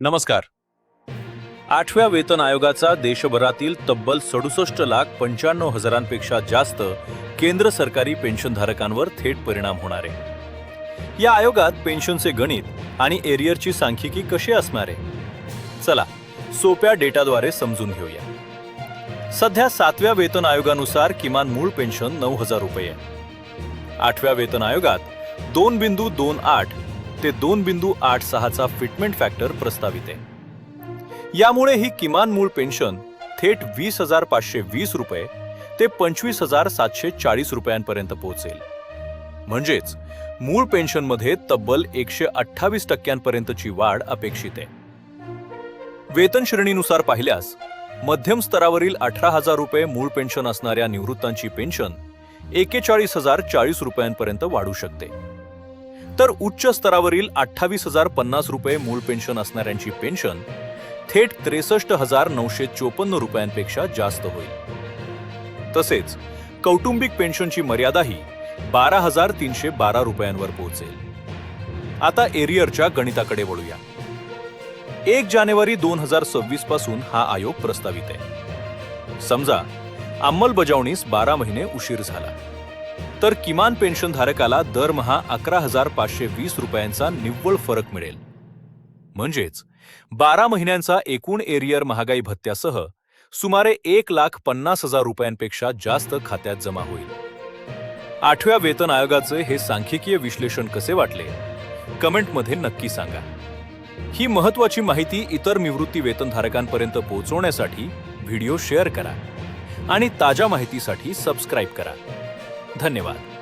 नमस्कार. 8व्या वेतन आयोगाचा देशभरातील तब्बल 67,95,000पेक्षा जास्त केंद्र सरकारी पेन्शनधारकांवर थेट परिणाम होणार आहे. या आयोगात पेन्शनचे गणित आणि एरियरची सांख्यिकी कशी असणार आहे? चला सोप्या डेटाद्वारे समजून घेऊया. सध्या 7व्या वेतन आयोगानुसार किमान मूळ पेन्शन 9,000 रुपये आहे. 8व्या वेतन आयोगात 2.28 ते 2.86 चा फिटमेंट फॅक्टर प्रस्तावित आहे. यामुळे ही किमान मूळ पेन्शन थेट 20,520 रुपये ते 25,740 रुपयांपर्यंत पोहोचेल. म्हणजेच मूळ पेन्शनमध्ये तब्बल 128% वाढ अपेक्षित आहे. वेतन श्रेणीनुसार पाहिल्यास मध्यम स्तरावरील 18,000 रुपये मूळ पेन्शन असणाऱ्या निवृत्तांची पेन्शन 41,040 रुपयांपर्यंत वाढू शकते. तर उच्च स्तरावरील 28,050 रुपये मूळ पेन्शन असणाऱ्यांची पेन्शन थेट 63,954 रुपयांपेक्षा जास्त होईल. तसेच कौटुंबिक पेन्शनची मर्यादाही 12,312 रुपयांवर पोहोचेल. आता एरियरच्या गणिताकडे वळूया. 1 जानेवारी 2026 पासून हा आयोग प्रस्तावित आहे. समजा अंमलबजावणीस 12 महिने उशीर झाला तर किमान पेन्शन धारकाला दरमहा 11,520 रुपयांचा निव्वळ फरक मिळेल. म्हणजेच 12 महिन्यांचा एकूण एरियर महागाई भत्त्यासह सुमारे 1,50,000 रुपयांपेक्षा जास्त खात्यात जमा होईल. 8व्या वेतन आयोगाचे हे सांख्यिकीय विश्लेषण कसे वाटले? कमेंटमध्ये नक्की सांगा. ही महत्त्वाची माहिती इतर निवृत्ती वेतनधारकांपर्यंत पोहोचवण्यासाठी व्हिडिओ शेअर करा आणि ताज्या माहितीसाठी सबस्क्राईब करा. धन्यवाद.